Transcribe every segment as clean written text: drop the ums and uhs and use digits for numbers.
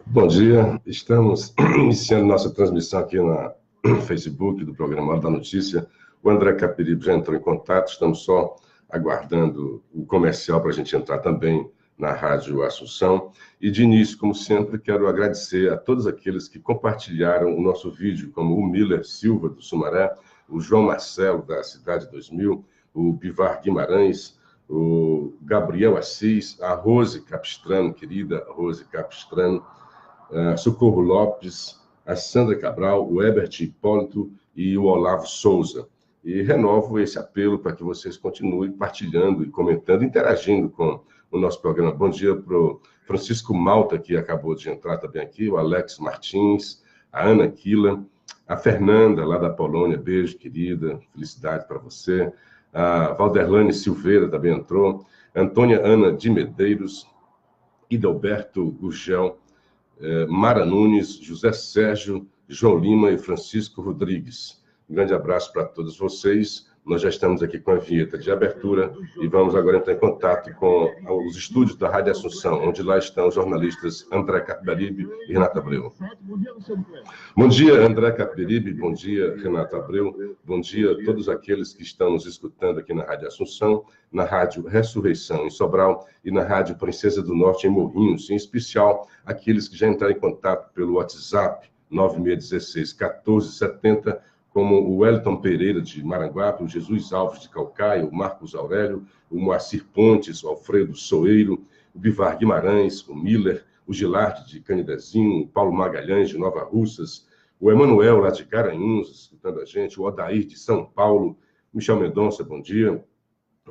Bom dia, estamos iniciando nossa transmissão aqui no Facebook do programa Hora da Notícia. O André Capiribe já entrou em contato, estamos só aguardando o comercial para a gente entrar também na Rádio Assunção. E de início, como sempre, quero agradecer a todos aqueles que compartilharam o nosso vídeo, como o Miller Silva, do Sumaré, o João Marcelo, da Cidade 2000, o Bivar Guimarães, o Gabriel Assis, a Rose Capistrano, querida Rose Capistrano, Socorro Lopes, a Sandra Cabral, o Herbert Hipólito e o Olavo Souza. E renovo esse apelo para que vocês continuem partilhando e comentando, interagindo com o nosso programa. Bom dia para o Francisco Malta, que acabou de entrar também aqui, o Alex Martins, a Ana Quila, a Fernanda, lá da Polônia, beijo, querida, felicidade para você. A Valderlane Silveira também entrou, Antônia Ana de Medeiros, Idalberto Gurgel, Mara Nunes, José Sérgio, João Lima e Francisco Rodrigues. Um grande abraço para todos vocês. Nós já estamos aqui com a vinheta de abertura e vamos agora entrar em contato com os estúdios da Rádio Assunção, onde lá estão os jornalistas André Capiribe e Renata Abreu. Bom dia, André Capiribe, bom dia, Renata Abreu, bom dia a todos aqueles que estão nos escutando aqui na Rádio Assunção, na Rádio Ressurreição, em Sobral, e na Rádio Princesa do Norte, em Morrinhos, em especial aqueles que já entraram em contato pelo WhatsApp 9616-1470, como o Wellington Pereira, de Maranguape, o Jesus Alves, de Calcaia, o Marcos Aurélio, o Moacir Pontes, o Alfredo Soeiro, o Bivar Guimarães, o Miller, o Gilardi, de Canidezinho, o Paulo Magalhães, de Nova Russas, o Emanuel, lá de Garanhuns, escutando a gente, o Odair, de São Paulo, Michel Mendonça, bom dia,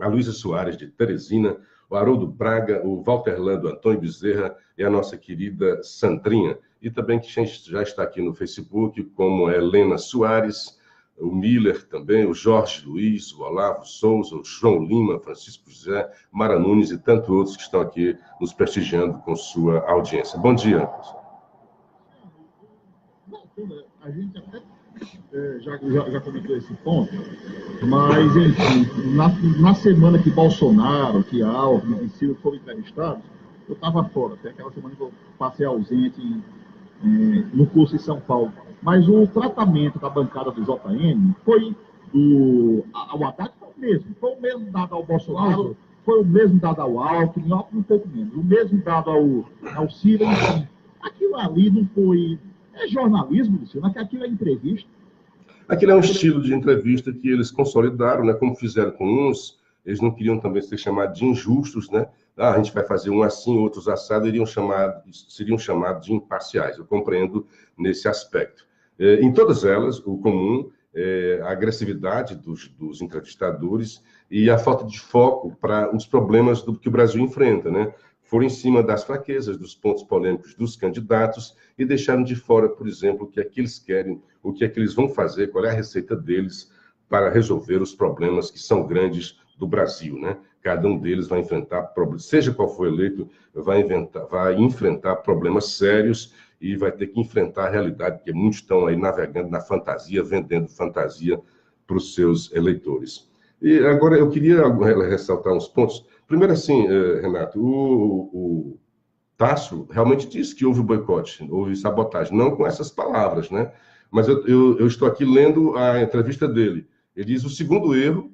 a Luísa Soares, de Teresina, o Haroldo Braga, o Walter Lando, Antônio Bezerra e a nossa querida Sandrinha. E também que já está aqui no Facebook, como a Helena Soares, o Miller também, o Jorge Luiz, o Olavo Souza, o João Lima, Francisco José, Mara Nunes e tantos outros que estão aqui nos prestigiando com sua audiência. Bom dia, pessoal. A gente até já comentou esse ponto, mas, enfim, na semana que Bolsonaro, que Alckmin e Ciro foram entrevistados, eu estava fora, até aquela semana que eu passei ausente no curso em São Paulo. Mas o tratamento da bancada do JN foi o Haddad foi o mesmo dado ao Bolsonaro, foi o mesmo dado ao Alckmin um pouco menos, o mesmo dado ao Ciro, enfim. Aquilo ali não foi... É jornalismo, Luciano, aquilo é entrevista. Aquilo é um estilo de entrevista que eles consolidaram, né? Como fizeram com uns, eles não queriam também ser chamados de injustos, né? A gente vai fazer um assim, outros assado, seriam chamados de imparciais. Eu compreendo nesse aspecto. Em todas elas, o comum é a agressividade dos entrevistadores e a falta de foco para os problemas que o Brasil enfrenta, né? Foram em cima das fraquezas, dos pontos polêmicos dos candidatos e deixaram de fora, por exemplo, o que é que eles querem, o que é que eles vão fazer, qual é a receita deles para resolver os problemas que são grandes do Brasil, né? Cada um deles vai enfrentar problemas, seja qual for eleito, vai enfrentar problemas sérios e vai ter que enfrentar a realidade, porque muitos estão aí navegando na fantasia, vendendo fantasia para os seus eleitores. E agora eu queria ressaltar uns pontos. Primeiro, assim, Renato, o Tássio realmente disse que houve boicote, houve sabotagem, não com essas palavras, né? Mas eu estou aqui lendo a entrevista dele. Ele diz: o segundo erro,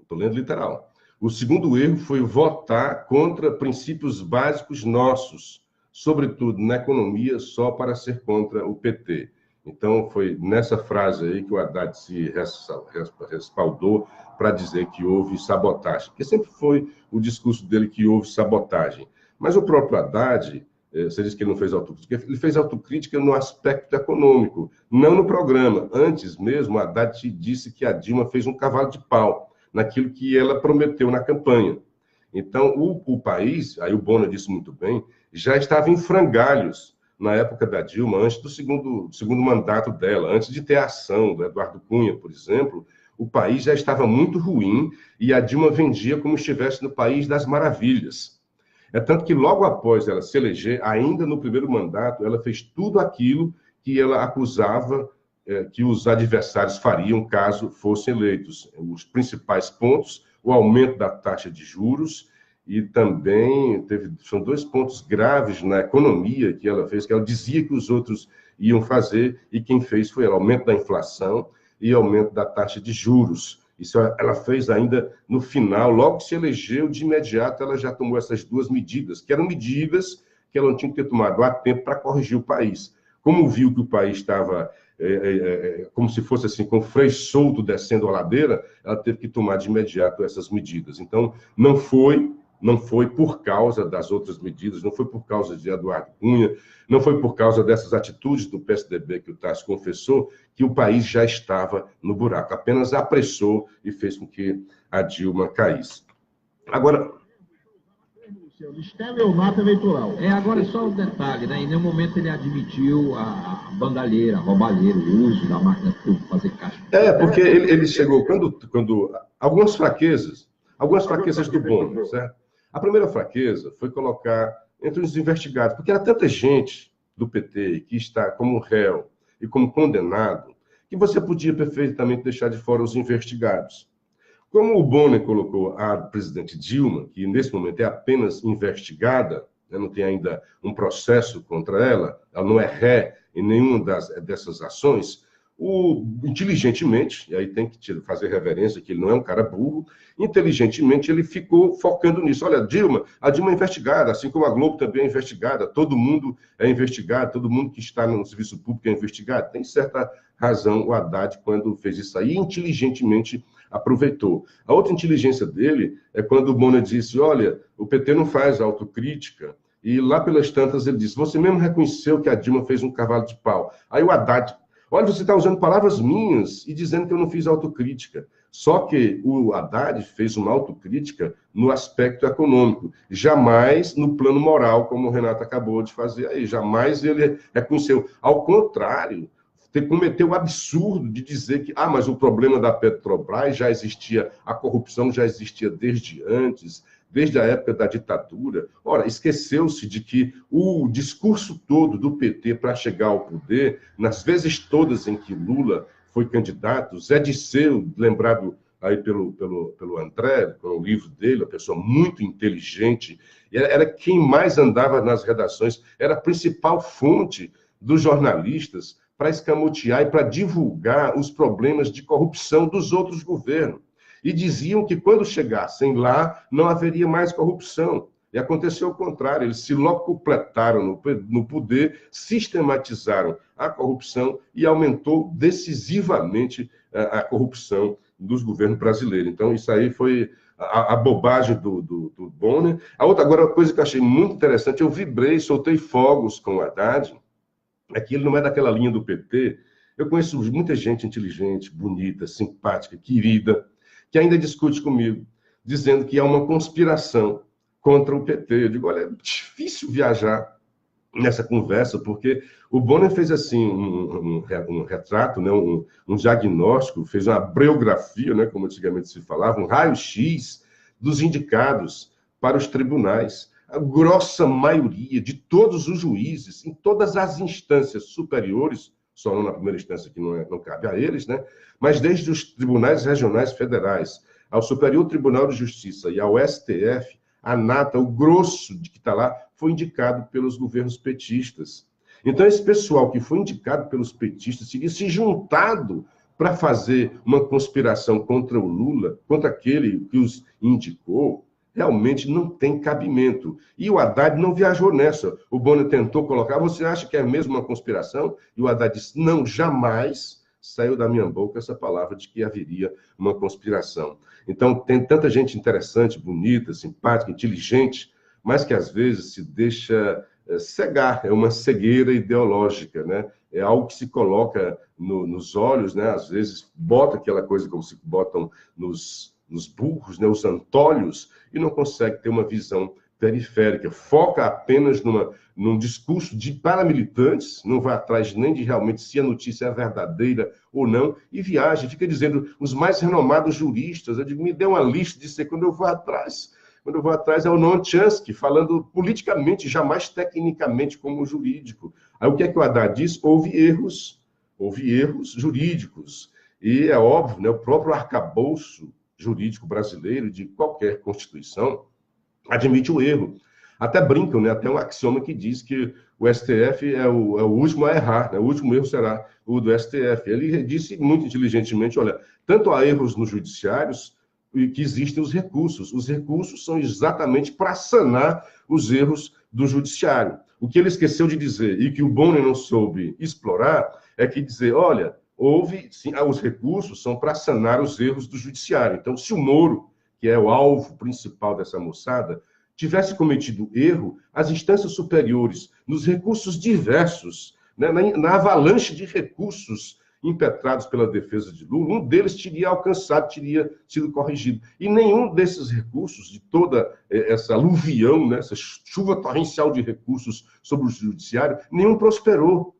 estou lendo literal, o segundo erro foi votar contra princípios básicos nossos, sobretudo na economia, só para ser contra o PT. Então, foi nessa frase aí que o Haddad se respaldou para dizer que houve sabotagem, porque sempre foi o discurso dele que houve sabotagem. Mas o próprio Haddad, você disse que ele não fez autocrítica, ele fez autocrítica no aspecto econômico, não no programa. Antes mesmo, o Haddad disse que a Dilma fez um cavalo de pau naquilo que ela prometeu na campanha. Então, o país, aí o Bona disse muito bem, já estava em frangalhos na época da Dilma, antes do segundo mandato dela, antes de ter a ação do Eduardo Cunha, por exemplo, o país já estava muito ruim e a Dilma vendia como se estivesse no país das maravilhas. É tanto que logo após ela se eleger, ainda no primeiro mandato, ela fez tudo aquilo que ela acusava que os adversários fariam caso fossem eleitos. Os principais pontos: o aumento da taxa de juros e também são dois pontos graves na economia que ela fez, que ela dizia que os outros iam fazer, e quem fez foi o aumento da inflação e aumento da taxa de juros. Isso ela fez ainda no final, logo que se elegeu, de imediato ela já tomou essas duas medidas, que eram medidas que ela não tinha que ter tomado há tempo para corrigir o país. Como viu que o país estava como se fosse assim, com o freio solto descendo a ladeira, ela teve que tomar de imediato essas medidas. Então, não foi por causa das outras medidas, não foi por causa de Eduardo Cunha, não foi por causa dessas atitudes do PSDB que o Tasso confessou, que o país já estava no buraco. Apenas apressou e fez com que a Dilma caísse. Agora... estelionato eleitoral. Agora só um detalhe, né? Em nenhum momento ele admitiu a bandalheira, a roubalheira, o uso da máquina para fazer caixa. Porque ele chegou, quando algumas fraquezas do Bono, certo? A primeira fraqueza foi colocar entre os investigados, porque era tanta gente do PT que está como réu e como condenado, que você podia perfeitamente deixar de fora os investigados. Como o Bonner colocou a presidente Dilma, que nesse momento é apenas investigada, né, não tem ainda um processo contra ela não é ré em nenhuma dessas ações, inteligentemente, e aí tem que fazer reverência, que ele não é um cara burro, inteligentemente ele ficou focando nisso. Olha, a Dilma é investigada, assim como a Globo também é investigada, todo mundo é investigado, todo mundo que está no serviço público é investigado. Tem certa razão o Haddad quando fez isso aí, inteligentemente aproveitou. A outra inteligência dele é quando o Bonner disse, olha, o PT não faz autocrítica, e lá pelas tantas ele disse, você mesmo reconheceu que a Dilma fez um cavalo de pau. Aí o Haddad, olha, você está usando palavras minhas e dizendo que eu não fiz autocrítica. Só que o Haddad fez uma autocrítica no aspecto econômico, jamais no plano moral, como o Renato acabou de fazer aí, jamais ele reconheceu. Ao contrário, cometeu o absurdo de dizer que, mas o problema da Petrobras já existia, a corrupção já existia desde antes, desde a época da ditadura. Ora, esqueceu-se de que o discurso todo do PT para chegar ao poder, nas vezes todas em que Lula foi candidato, Zé Disseu, lembrado aí pelo André, pelo livro dele, uma pessoa muito inteligente, era quem mais andava nas redações, era a principal fonte dos jornalistas para escamotear e para divulgar os problemas de corrupção dos outros governos. E diziam que quando chegassem lá, não haveria mais corrupção. E aconteceu o contrário, eles se locupletaram no poder, sistematizaram a corrupção e aumentou decisivamente a corrupção dos governos brasileiros. Então, isso aí foi a bobagem do Bonner. Agora, uma coisa que eu achei muito interessante, eu vibrei, soltei fogos com o Haddad, é que ele não é daquela linha do PT. Eu conheço muita gente inteligente, bonita, simpática, querida, que ainda discute comigo, dizendo que há uma conspiração contra o PT. Eu digo, olha, é difícil viajar nessa conversa, porque o Bonner fez assim um retrato, né, um diagnóstico, fez uma biografia, né, como antigamente se falava, um raio-x dos indicados para os tribunais. A grossa maioria de todos os juízes, em todas as instâncias superiores, só não na primeira instância que não cabe a eles, né? Mas desde os tribunais regionais federais, ao Superior Tribunal de Justiça e ao STF, a nata, o grosso de que está lá, foi indicado pelos governos petistas. Então, esse pessoal que foi indicado pelos petistas teria se juntado para fazer uma conspiração contra o Lula, contra aquele que os indicou, realmente não tem cabimento. E o Haddad não viajou nessa. O Bonner tentou colocar, você acha que é mesmo uma conspiração? E o Haddad disse, não, jamais saiu da minha boca essa palavra de que haveria uma conspiração. Então, tem tanta gente interessante, bonita, simpática, inteligente, mas que às vezes se deixa cegar, é uma cegueira ideológica, né? É algo que se coloca nos olhos, né? Às vezes bota aquela coisa como se botam nos burros, né? Os antolhos, e não consegue ter uma visão periférica, foca apenas num discurso de paramilitantes, não vai atrás nem de realmente se a notícia é verdadeira ou não, e viaja, fica dizendo, os mais renomados juristas, eu digo, me dê uma lista disso aí, quando eu vou atrás é o Noam Chomsky, falando politicamente, jamais tecnicamente como jurídico. Aí o que é que o Haddad diz? Houve erros jurídicos, e é óbvio, né, o próprio arcabouço jurídico brasileiro, de qualquer Constituição, admite o erro. Até brincam, né? Até um axioma que diz que o STF é o último a errar, né? O último erro será o do STF. Ele disse muito inteligentemente, olha, tanto há erros nos judiciários que existem os recursos. Os recursos são exatamente para sanar os erros do judiciário. O que ele esqueceu de dizer, e que o Bonner não soube explorar, é que dizer, olha, houve, sim, os recursos são para sanar os erros do judiciário. Então, se o Moro, que é o alvo principal dessa moçada, tivesse cometido erro, as instâncias superiores, nos recursos diversos, né, na avalanche de recursos impetrados pela defesa de Lula, um deles teria alcançado, teria sido corrigido. E nenhum desses recursos, de toda essa aluvião, né, essa chuva torrencial de recursos sobre o judiciário, nenhum prosperou.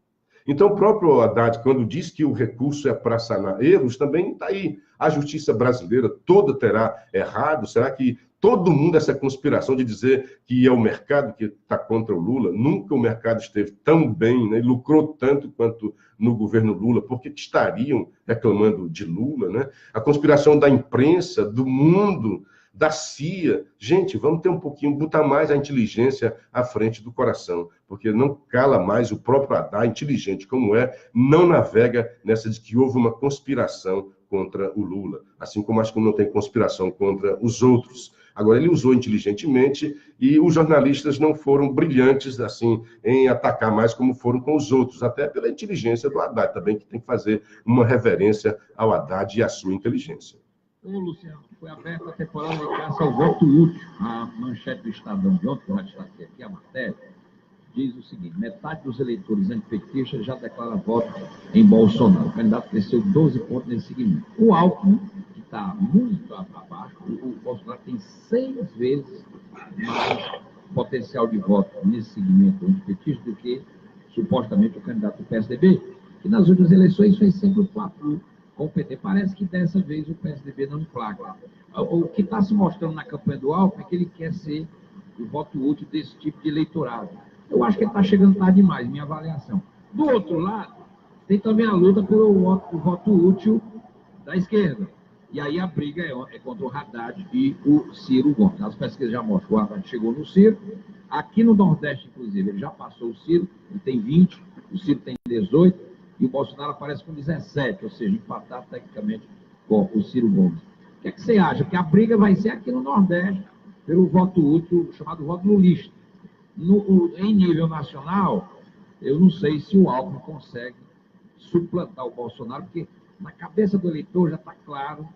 Então, o próprio Haddad, quando diz que o recurso é para sanar erros, também está aí. A justiça brasileira toda terá errado? Será que todo mundo, essa conspiração de dizer que é o mercado que está contra o Lula? Nunca o mercado esteve tão bem, né, e lucrou tanto quanto no governo Lula, porque estariam reclamando de Lula, né? A conspiração da imprensa, do mundo, da CIA. Gente, vamos ter um pouquinho, botar mais a inteligência à frente do coração, porque não cala mais o próprio Haddad, inteligente como é, não navega nessa de que houve uma conspiração contra o Lula, assim como acho que não tem conspiração contra os outros. Agora, ele usou inteligentemente e os jornalistas não foram brilhantes assim em atacar mais como foram com os outros, até pela inteligência do Haddad também, que tem que fazer uma reverência ao Haddad e à sua inteligência. Ô, Luciano, foi aberta a temporada de caça ao voto útil. A manchete do Estadão de ontem, que vai destacar aqui a matéria, diz o seguinte: metade dos eleitores antipetistas já declara voto em Bolsonaro. O candidato cresceu 12 pontos nesse segmento. O Alckmin, que está muito abaixo, o Bolsonaro tem 6 vezes mais potencial de voto nesse segmento antipetista do que, supostamente, o candidato do PSDB, que nas últimas eleições fez sempre o fla-flu com o PT. Parece que dessa vez o PSDB não emplaca. O que está se mostrando na campanha do Alckmin é que ele quer ser o voto útil desse tipo de eleitorado. Eu acho que ele está chegando tarde demais, minha avaliação. Do outro lado, tem também a luta pelo voto útil da esquerda. E aí a briga é contra o Haddad e o Ciro Gomes. As pesquisas já mostram que o Haddad chegou no Ciro. Aqui no Nordeste, inclusive, ele já passou o Ciro, ele tem 20, o Ciro tem 18, e o Bolsonaro aparece com 17, ou seja, empatado tecnicamente com o Ciro Gomes. O que é que você acha? Que a briga vai ser aqui no Nordeste, pelo voto útil, chamado voto lulista. Em nível nacional, eu não sei se o Alckmin consegue suplantar o Bolsonaro, porque na cabeça do eleitor já está claro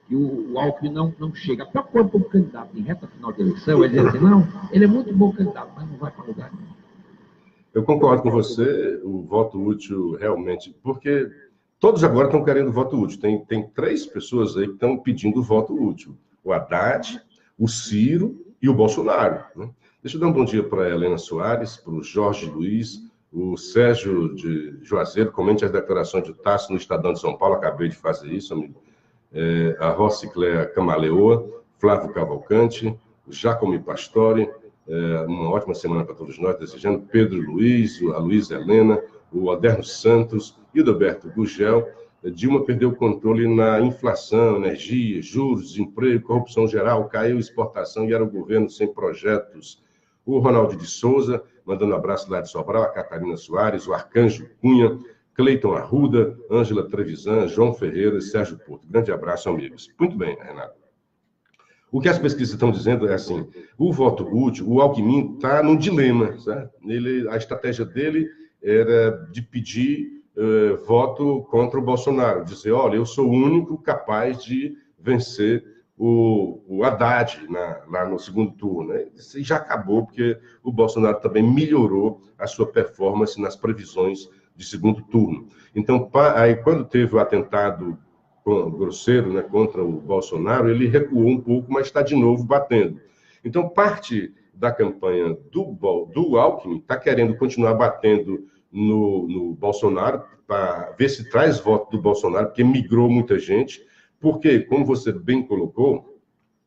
que o Alckmin não chega. A própria como candidato em reta final de eleição, ele diz assim, não, ele é muito bom candidato, mas não vai para lugar nenhum. Eu concordo com você, o voto útil realmente, porque todos agora estão querendo voto útil. Tem 3 pessoas aí que estão pedindo voto útil. O Haddad, o Ciro e o Bolsonaro, né? Deixa eu dar um bom dia para a Helena Soares, para o Jorge Luiz, o Sérgio de Juazeiro, comente as declarações de Tasso no Estadão de São Paulo, acabei de fazer isso, amigo. A Rocicléa Camaleoa, Flávio Cavalcante, Jacome Pastore, uma ótima semana para todos nós, desejando Pedro Luiz, a Luísa Helena, o Aderno Santos, Hildeberto Gugel. Dilma perdeu o controle na inflação, energia, juros, desemprego, corrupção geral, caiu exportação e era o governo sem projetos. O Ronaldo de Souza, mandando um abraço lá de Sobral, a Catarina Soares, o Arcanjo Cunha, Cleiton Arruda, Ângela Trevisan, João Ferreira e Sérgio Porto. Grande abraço, amigos. Muito bem, Renato. O que as pesquisas estão dizendo é assim, o voto útil, o Alckmin está num dilema, certo? A estratégia dele era de pedir voto contra o Bolsonaro, dizer, olha, eu sou o único capaz de vencer o Haddad lá no segundo turno. Né? Isso já acabou, porque o Bolsonaro também melhorou a sua performance nas previsões de segundo turno. Então, aí, quando teve o atentado grosseiro, né, contra o Bolsonaro, ele recuou um pouco, mas está de novo batendo. Então, parte da campanha do Alckmin está querendo continuar batendo no Bolsonaro, para ver se traz voto do Bolsonaro, porque migrou muita gente, porque, como você bem colocou,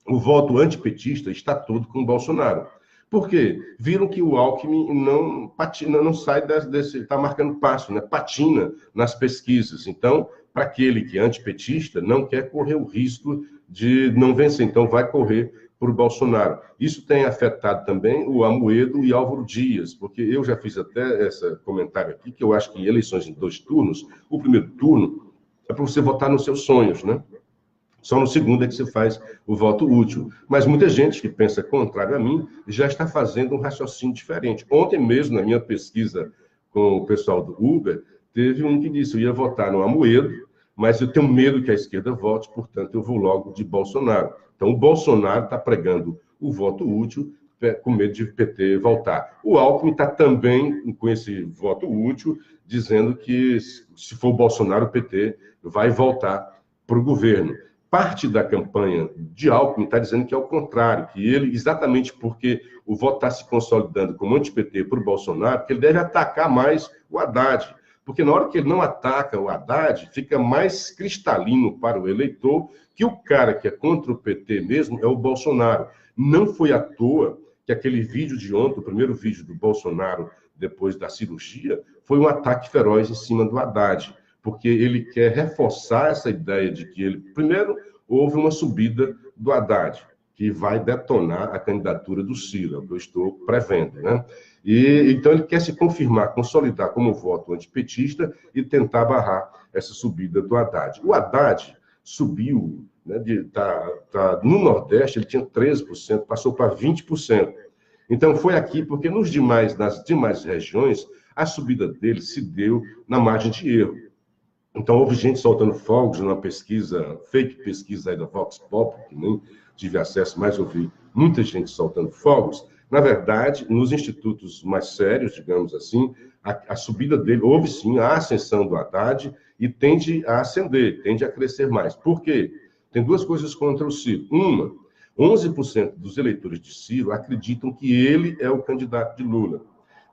o voto antipetista está todo com o Bolsonaro. Por quê? Viram que o Alckmin não patina, não sai desse, está marcando passo, né? Patina nas pesquisas. Então, para aquele que é antipetista, não quer correr o risco de não vencer, então vai correr por Bolsonaro. Isso tem afetado também o Amoedo e Álvaro Dias, porque eu já fiz até esse comentário aqui, que eu acho que em eleições em 2 turnos, o primeiro turno é para você votar nos seus sonhos, né? Só no segundo é que você faz o voto útil. Mas muita gente que pensa contrário a mim já está fazendo um raciocínio diferente. Ontem mesmo, na minha pesquisa com o pessoal do Uber, teve um que disse, eu ia votar no Amoedo, mas eu tenho medo que a esquerda vote, portanto eu vou logo de Bolsonaro. Então o Bolsonaro está pregando o voto útil, com medo de PT voltar. O Alckmin está também com esse voto útil, dizendo que se for o Bolsonaro, o PT vai voltar para o governo. Parte da campanha de Alckmin está dizendo que é o contrário, que ele, exatamente porque o voto está se consolidando como anti-PT para o Bolsonaro, que ele deve atacar mais o Haddad. Porque na hora que ele não ataca o Haddad, fica mais cristalino para o eleitor que o cara que é contra o PT mesmo é o Bolsonaro. Não foi à toa que aquele vídeo de ontem, o primeiro vídeo do Bolsonaro depois da cirurgia, foi um ataque feroz em cima do Haddad. Porque ele quer reforçar essa ideia de que ele, primeiro, houve uma subida do Haddad, que vai detonar a candidatura do Ciro, é o que eu estou prevendo, né? E então ele quer se confirmar, consolidar como voto antipetista e tentar barrar essa subida do Haddad. O Haddad subiu, né, no Nordeste ele tinha 13%, passou para 20%. Então foi aqui, porque nas demais regiões, a subida dele se deu na margem de erro. Então, houve gente soltando fogos numa pesquisa, fake pesquisa aí da Vox Pop, que nem tive acesso, mas ouvi muita gente soltando fogos. Na verdade, nos institutos mais sérios, digamos assim, a subida dele, houve sim a ascensão do Haddad e tende a ascender, tende a crescer mais. Por quê? Tem 2 coisas contra o Ciro. Uma, 11% dos eleitores de Ciro acreditam que ele é o candidato de Lula.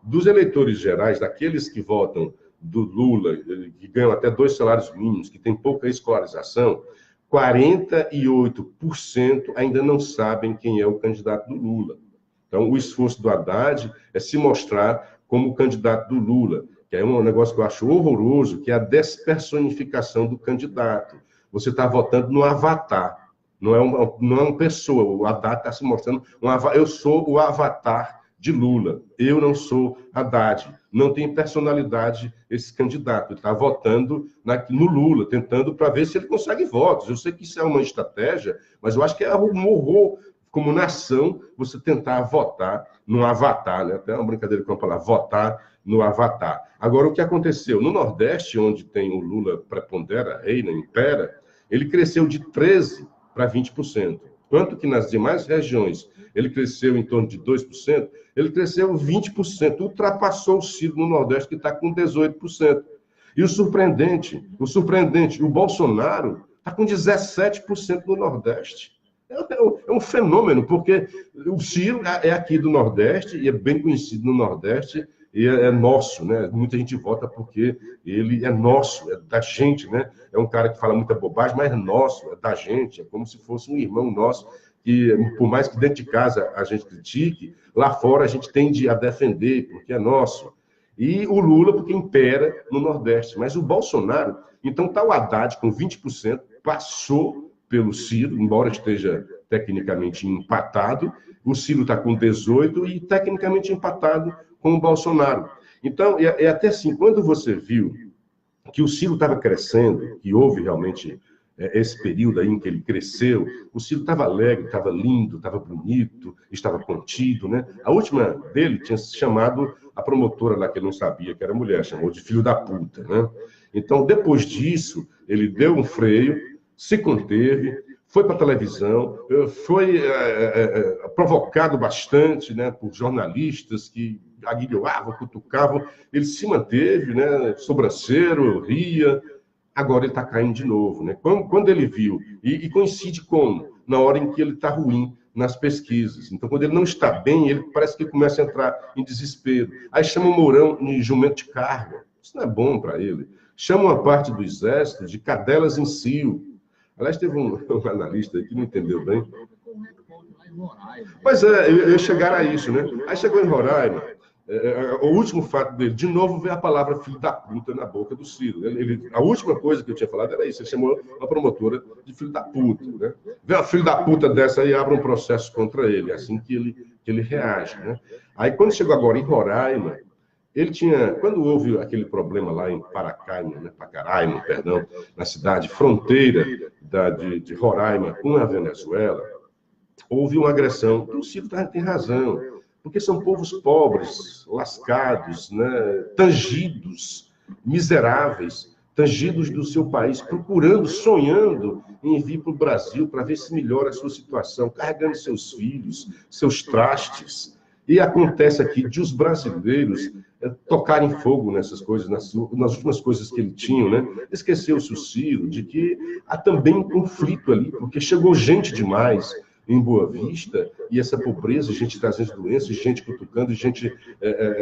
Dos eleitores gerais, daqueles que votam do Lula, que ganham até 2 salários mínimos, que tem pouca escolarização, 48% ainda não sabem quem é o candidato do Lula. Então, o esforço do Haddad é se mostrar como o candidato do Lula, que é um negócio que eu acho horroroso, que é a despersonificação do candidato. Você está votando no avatar, não é uma pessoa. O Haddad está se mostrando eu sou o avatar de Lula, eu não sou Haddad. Não tem personalidade esse candidato. Ele está votando no Lula, tentando para ver se ele consegue votos. Eu sei que isso é uma estratégia, mas eu acho que é um horror, como nação, você tentar votar no avatar, né? Até uma brincadeira com a palavra, votar no avatar. Agora, o que aconteceu? No Nordeste, onde tem o Lula prepondera, reina, impera, ele cresceu de 13% para 20%. Enquanto que nas demais regiões ele cresceu em torno de 2%, ele cresceu 20%, ultrapassou o Ciro no Nordeste, que está com 18%. E o surpreendente, o Bolsonaro está com 17% no Nordeste. É um fenômeno, porque o Ciro é aqui do Nordeste, e é bem conhecido no Nordeste, e é nosso, né? Muita gente vota porque ele é nosso, é da gente, né? É um cara que fala muita bobagem, mas é nosso, é da gente, é como se fosse um irmão nosso, que por mais que dentro de casa a gente critique, lá fora a gente tende a defender, porque é nosso. E o Lula, porque impera no Nordeste. Mas o Bolsonaro, então está o Haddad com 20%, passou pelo Ciro, embora esteja tecnicamente empatado, o Ciro está com 18% e tecnicamente empatado com o Bolsonaro. Então, é até assim, quando você viu que o Ciro estava crescendo, que houve realmente esse período aí em que ele cresceu, o Ciro estava alegre, estava lindo, estava bonito, estava contido, né? A última dele tinha se chamado a promotora lá, que ele não sabia que era mulher, chamou de filho da puta, né? Então, depois disso, ele deu um freio, se conteve, foi para a televisão, foi provocado bastante, né, por jornalistas que aguilhoavam, cutucavam, ele se manteve, né, sobranceiro, ria. Agora ele está caindo de novo, né? Quando ele viu, e coincide como? Na hora em que ele está ruim nas pesquisas. Então, quando ele não está bem, ele parece que começa a entrar em desespero. Aí chama o Mourão de jumento de carga. Isso não é bom para ele. Chama uma parte do exército de cadelas em cio. Aliás, teve um analista aí que não entendeu bem. Pois é, eu ia chegar a isso, né? Aí chegou em Roraima, O último fato dele, de novo, veio a palavra filho da puta na boca do Ciro. A última coisa que eu tinha falado era isso, ele chamou a promotora de filho da puta. Né? Vê uma filho da puta dessa aí, abre um processo contra ele, assim que ele reage. Né? Aí, quando chegou agora em Roraima, ele tinha, quando houve aquele problema lá em Pacaraima, perdão, na cidade fronteira de Roraima com a Venezuela, houve uma agressão. O Ciro tem razão, porque são povos pobres, lascados, né, tangidos, miseráveis, tangidos do seu país, procurando, sonhando em vir para o Brasil para ver se melhora a sua situação, carregando seus filhos, seus trastes. E acontece aqui de os brasileiros tocarem fogo nessas coisas, nas últimas coisas que ele tinha, né? Esqueceu-se o Ciro de que há também um conflito ali, porque chegou gente demais em Boa Vista, e essa pobreza, gente trazendo doenças, gente cutucando, gente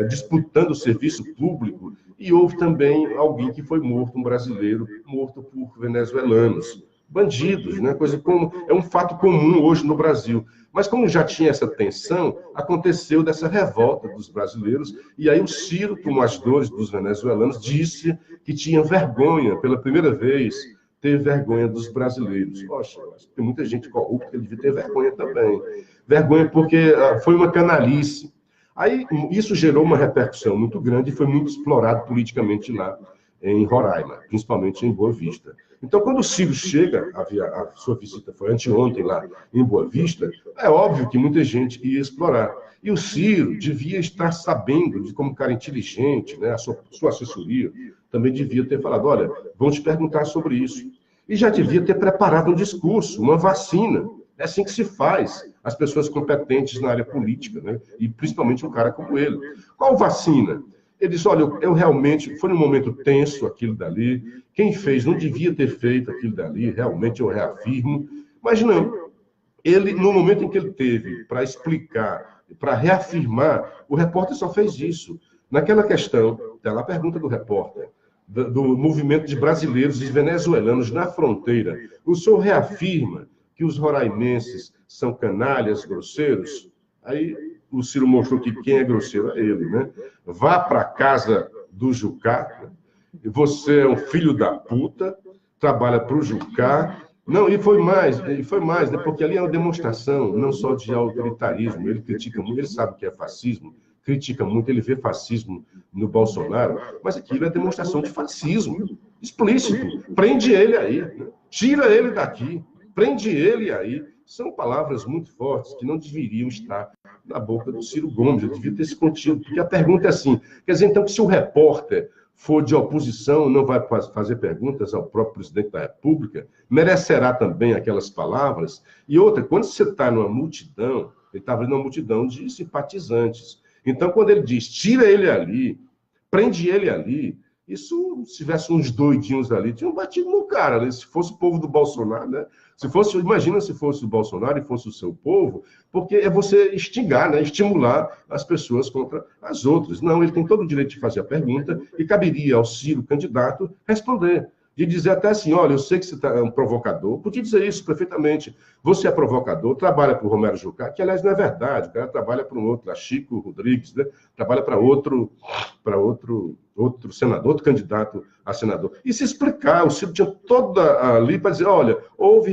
disputando o serviço público, e houve também alguém que foi morto, um brasileiro, morto por venezuelanos, bandidos, né? Coisa como, é um fato comum hoje no Brasil. Mas como já tinha essa tensão, aconteceu dessa revolta dos brasileiros, e aí o Ciro, com as dores dos venezuelanos, disse que tinha vergonha, pela primeira vez, ter vergonha dos brasileiros. Poxa, tem muita gente corrupta que ele devia ter vergonha também. Vergonha porque foi uma canalice. Aí isso gerou uma repercussão muito grande e foi muito explorado politicamente lá em Roraima, principalmente em Boa Vista. Então, quando o Ciro chega, a sua visita foi anteontem lá em Boa Vista, é óbvio que muita gente ia explorar. E o Ciro devia estar sabendo, de como cara inteligente, né, a sua assessoria também devia ter falado, olha, vão te perguntar sobre isso. E já devia ter preparado um discurso, uma vacina. É assim que se faz as pessoas competentes na área política, né? E principalmente um cara como ele. Qual vacina? Ele disse, olha, eu realmente, foi um momento tenso aquilo dali, quem fez não devia ter feito aquilo dali, realmente eu reafirmo, mas não. Ele, no momento em que ele teve para explicar, para reafirmar, o repórter só fez isso. Naquela questão, tá lá a pergunta do repórter, do movimento de brasileiros e venezuelanos na fronteira, o senhor reafirma que os roraimenses são canalhas, grosseiros? Aí o Ciro mostrou que quem é grosseiro é ele, né? Vá para a casa do Jucá, né? Você é um filho da puta, trabalha para o Jucá. Não, e foi mais, né? Porque ali é uma demonstração, não só de autoritarismo, ele critica muito, ele sabe o que é fascismo, critica muito, ele vê fascismo no Bolsonaro, mas aquilo é demonstração de fascismo, explícito. Prende ele aí, né? Tira ele daqui, prende ele aí. São palavras muito fortes que não deveriam estar na boca do Ciro Gomes, eu devia ter esse contido, porque a pergunta é assim, quer dizer, então, que se o repórter for de oposição, não vai fazer perguntas ao próprio presidente da República, merecerá também aquelas palavras? E outra, quando você está numa multidão, ele estava numa multidão de simpatizantes, então, quando ele diz, tira ele ali, prende ele ali, isso, se tivesse uns doidinhos ali, tinham batido no cara, né? Se fosse o povo do Bolsonaro, né? Se fosse, imagina se fosse o Bolsonaro e fosse o seu povo, porque é você instigar, né? Estimular as pessoas contra as outras. Não, ele tem todo o direito de fazer a pergunta e caberia ao Ciro, candidato, responder. De dizer até assim, olha, eu sei que você é um provocador, podia dizer isso perfeitamente. Você é provocador, trabalha para o Romero Jucá, que aliás não é verdade, o cara trabalha para um outro, a Chico Rodrigues, né? Trabalha para outro senador, outro candidato a senador. E se explicar, o Ciro tinha toda ali para dizer, olha, houve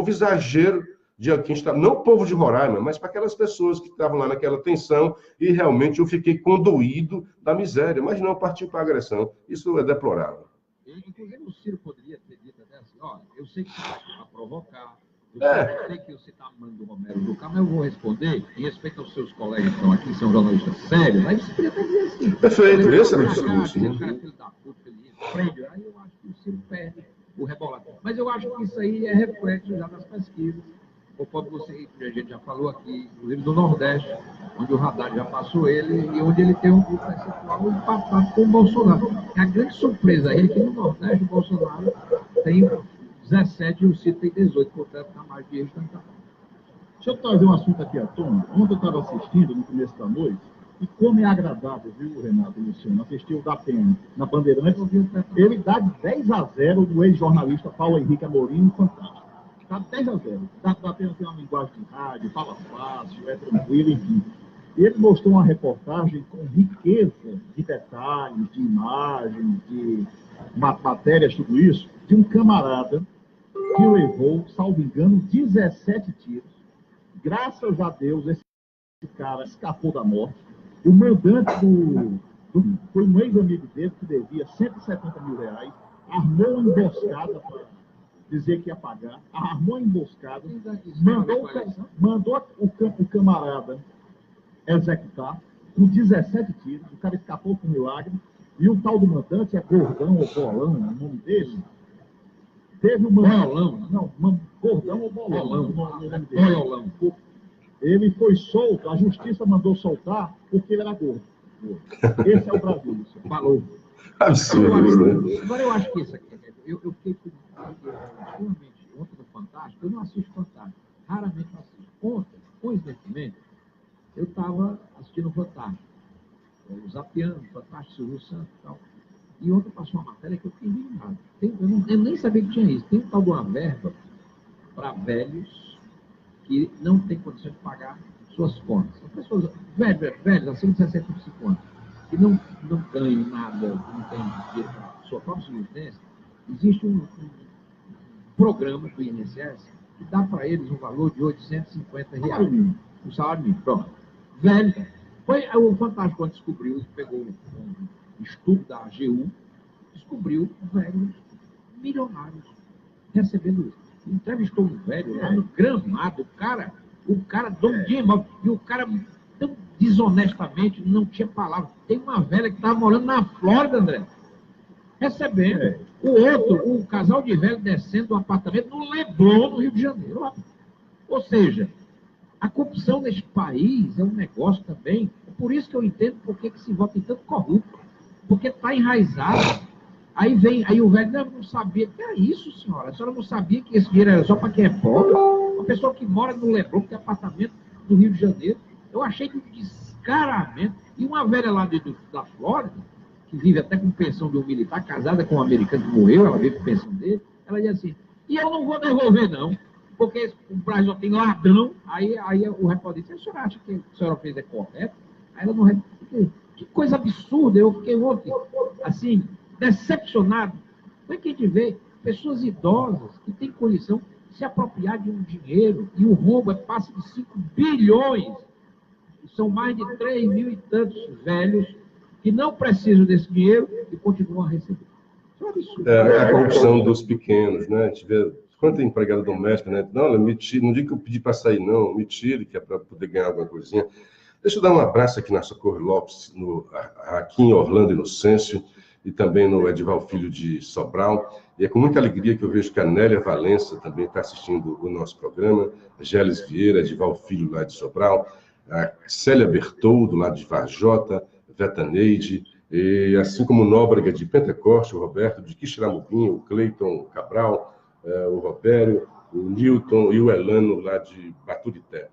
exagero de quem está, não o povo de Roraima, mas para aquelas pessoas que estavam lá naquela tensão e realmente eu fiquei condoído da miséria, mas não partiu para a agressão. Isso é deplorável. Inclusive, o Ciro poderia ter dito até assim, ó, eu sei que você vai provocar, eu sei que você está mandando o Romero Jucá, mas eu vou responder, em respeito aos seus colegas que estão aqui, são jornalistas sérios, aí você poderia até dizer assim. Perfeito, esse era o discurso. O cara é filho da puta, ele prende, aí eu acho que o Ciro perde o rebolado. Mas eu acho que isso aí é reflexo já das pesquisas, conforme a gente já falou aqui, inclusive do Nordeste, onde o radar já passou ele e onde ele tem um grupo percentual empatado com o Bolsonaro. A grande surpresa aí é que no Nordeste o Bolsonaro tem 17 e o Ciro tem 18, portanto está mais de instantâneo. Deixa eu trazer um assunto aqui à tona. Ontem eu estava assistindo, no começo da noite, e como é agradável, viu, Renato e Luciano, assistir o da Penha na Bandeirantes, ele dá de 10-0 do ex-jornalista Paulo Henrique Amorim, fantástico. Está 10-0. Da Penha tem uma linguagem de rádio, fala fácil, é tranquilo, enfim. E ele mostrou uma reportagem com riqueza de detalhes, de imagens, de matérias, tudo isso, de um camarada que levou, salvo engano, 17 tiros. Graças a Deus, esse cara escapou da morte. O mandante foi um ex-amigo dele que devia 170 mil reais, armou uma emboscada para dizer que ia pagar, armou uma emboscada, mandou o camarada executar com 17 tiros, o cara escapou com milagre, e o tal do mandante é Gordão ou Bolão, o nome dele. Teve uma... Bolão? Não, Gordão ou Bolão, o nome dele. Bolão. Ele foi solto, a justiça mandou soltar porque ele era gordo. Esse é o Brasil, isso. Falou. Absurdo, né? Agora eu acho que isso aqui, eu fiquei extremamente ontem no Fantástico, eu não assisto Fantástico, raramente eu assisto. Ontem, coincidentemente, eu estava assistindo o Fantástico, o Zapiano, o Fantástico, Silvio Santos e tal. E ontem passou uma matéria que eu fiquei indignado. Eu nem sabia que tinha isso. Tem um tal de uma verba para velhos que não tem condição de pagar suas contas. As pessoas velhos, acima de 65 anos, que não ganham nada, não tem dinheiro para sua própria subsistência, existe um programa do INSS que dá para eles um valor de R$850. O salário mínimo. Pronto. Velho. Foi o Fantástico quando descobriu, pegou um estudo da AGU, descobriu velhos milionários recebendo isso. Entrevistou um velho lá no Gramado, o cara dono de imóvel, e o cara tão desonestamente não tinha palavra. Tem uma velha que estava morando na Flórida, André, recebendo. O outro, um casal de velho descendo do apartamento no Leblon, no Rio de Janeiro. Ou seja, a corrupção neste país é um negócio também. É por isso que eu entendo por que se vota em tanto corrupto. Porque está enraizado. Aí o velho não sabia. Que é isso, senhora? A senhora não sabia que esse dinheiro era só para quem é pobre? Uma pessoa que mora no Leblon, que tem apartamento no Rio de Janeiro. Eu achei que descaramento. E uma velha lá da Flórida, que vive até com pensão de um militar, casada com um americano que morreu, ela vive com pensão dele, ela diz assim, e eu não vou devolver, não, porque o Brasil tem ladrão. Aí o repórter disse, a senhora acha que a senhora fez é correto? Aí ela não... Que coisa absurda, eu fiquei ontem, assim, decepcionado. Como é que a gente vê pessoas idosas que têm condição de se apropriar de um dinheiro e o roubo passa de 5 bilhões. São mais de 3 mil e tantos velhos que não precisam desse dinheiro e continuam a receber. Isso é um absurdo. É a corrupção dos pequenos, né? A gente vê quanto empregado doméstico, né? Não, me tire, não diga que eu pedi para sair, não, me tire, que é para poder ganhar alguma coisinha. Deixa eu dar um abraço aqui na Socorro Lopes, aqui em Orlando Inocêncio, e também no Edival Filho de Sobral. E é com muita alegria que eu vejo que a Nélia Valença também está assistindo o nosso programa, a Gélis Vieira, Edival Filho lá de Sobral, a Célia Bertoldo, lá de Varjota, Vetaneide, e assim como o Nóbrega de Pentecoste, o Roberto de Quixeramobim, o Cleiton Cabral, o Robério, o Newton e o Elano lá de Baturité.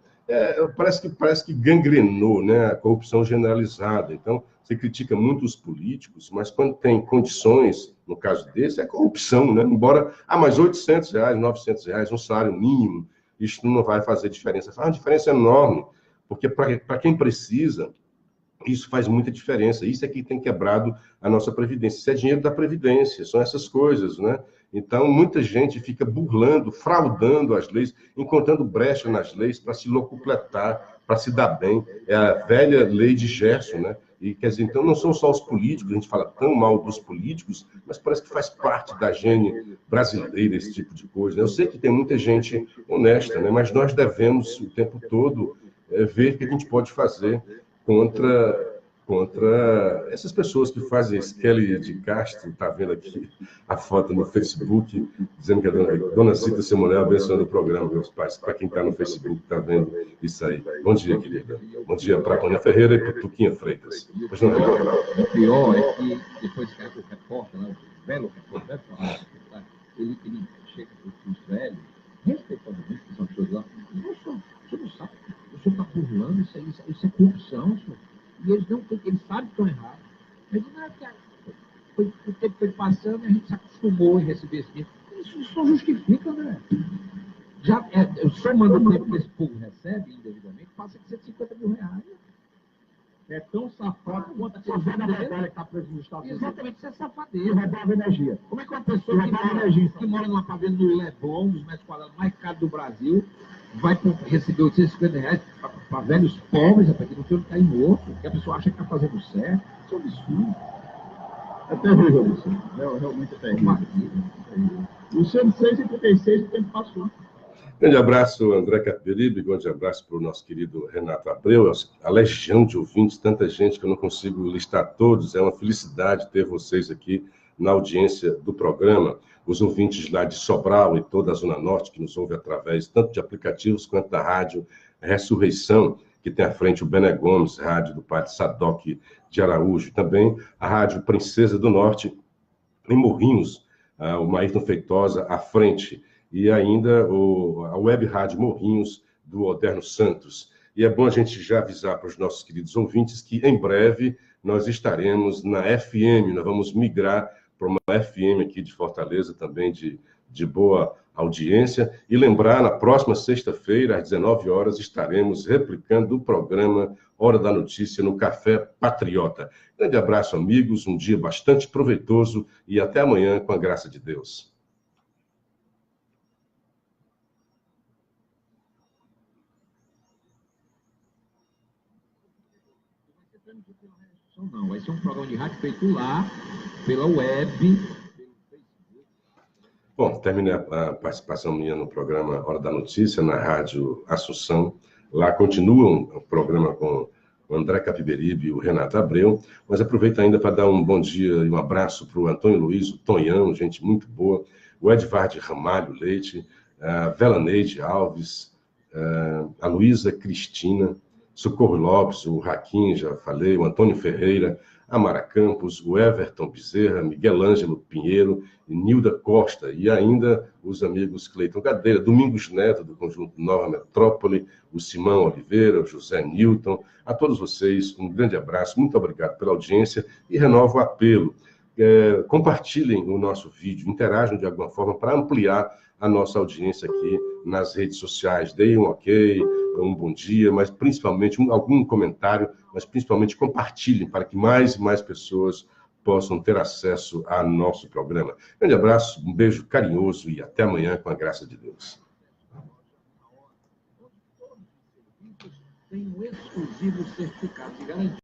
Parece que gangrenou, né, a corrupção generalizada. Então, você critica muito os políticos, mas quando tem condições, no caso desse, é corrupção, né? Embora, mas R$800, R$900, um salário mínimo, isso não vai fazer diferença. Faz uma diferença enorme, porque para quem precisa, isso faz muita diferença. Isso é que tem quebrado a nossa Previdência. Isso é dinheiro da Previdência, são essas coisas, né? Então, muita gente fica burlando, fraudando as leis, encontrando brecha nas leis para se locupletar, para se dar bem. É a velha lei de Gerson, né? E, quer dizer, então, não são só os políticos, a gente fala tão mal dos políticos, mas parece que faz parte da gene brasileira esse tipo de coisa, né? Eu sei que tem muita gente honesta, né? Mas nós devemos, o tempo todo, ver o que a gente pode fazer contra essas pessoas que fazem Kelly de Castro, está vendo aqui a foto no Facebook, dizendo que a dona Cita Simonel abençoando o programa, meus pais, para quem está no Facebook, está vendo isso aí. Bom dia, querida. Bom dia para a Tônia Ferreira e para o Tuquinha Freitas. O pior é que depois que o repórter, né, o velho repórter, ele chega para os velhos, respeitosamente, que são pessoas lá, o senhor não sabe, o senhor está burlando, isso é corrupção, senhor. E eles não têm, eles sabem que estão errados. Mas não é que o tempo foi passando e a gente se acostumou em receber esse dinheiro. Isso não justifica, André. Já, somando o tempo que esse povo recebe indevidamente, passa de R$150 mil. é tão safado quanto aquele velho da Natália que está preso nos Estados Unidos. Exatamente, isso é E safadeza. roubava energia. Como é que uma pessoa que mora numa favela do Leblon, dos metros quadrados mais caros do Brasil, vai receber 850 reais para velhos pobres, rapaz, que não tem onde cair morto, que a pessoa acha que está fazendo certo? Isso é um absurdo. É terrível isso. Realmente é terrível. O 136 o tempo passou. Grande abraço, André Capiberibe, grande abraço para o nosso querido Renato Abreu, a legião de ouvintes, tanta gente que eu não consigo listar todos, é uma felicidade ter vocês aqui na audiência do programa, os ouvintes lá de Sobral e toda a Zona Norte, que nos ouvem através tanto de aplicativos quanto da rádio Ressurreição, que tem à frente o Bené Gomes, rádio do Padre Sadoc de Araújo, e também a rádio Princesa do Norte, em Morrinhos, o Maírton Feitosa à frente, e ainda a Web Rádio Morrinhos, do Oderno Santos. E é bom a gente já avisar para os nossos queridos ouvintes que, em breve, nós estaremos na FM, nós vamos migrar para uma FM aqui de Fortaleza, também de boa audiência, e lembrar, na próxima sexta-feira, às 19 horas, estaremos replicando o programa Hora da Notícia no Café Patriota. Grande abraço, amigos, um dia bastante proveitoso e até amanhã, com a graça de Deus. Não, vai ser um programa de rádio feito lá, pela web. Bom, terminei a participação minha no programa Hora da Notícia, na Rádio Assunção. Lá continua o programa com o André Capiberibe e o Renato Abreu, mas aproveito ainda para dar um bom dia e um abraço para o Antônio Luiz, o Tonhão, gente muito boa, o Edvard Ramalho Leite, a Velaneide Alves, a Luísa Cristina, Socorro Lopes, o Raquim, já falei, o Antônio Ferreira, a Mara Campos, o Everton Bezerra, Miguel Ângelo Pinheiro, Nilda Costa, e ainda os amigos Cleiton Gadeira, Domingos Neto, do Conjunto Nova Metrópole, o Simão Oliveira, o José Newton, a todos vocês, um grande abraço, muito obrigado pela audiência, e renovo o apelo. Compartilhem o nosso vídeo, interajam de alguma forma para ampliar a nossa audiência aqui nas redes sociais. Deem um ok, um bom dia, mas principalmente algum comentário, mas principalmente compartilhem para que mais e mais pessoas possam ter acesso ao nosso programa. Grande abraço, um beijo carinhoso e até amanhã, com a graça de Deus. Tem um exclusivo certificado de garantia.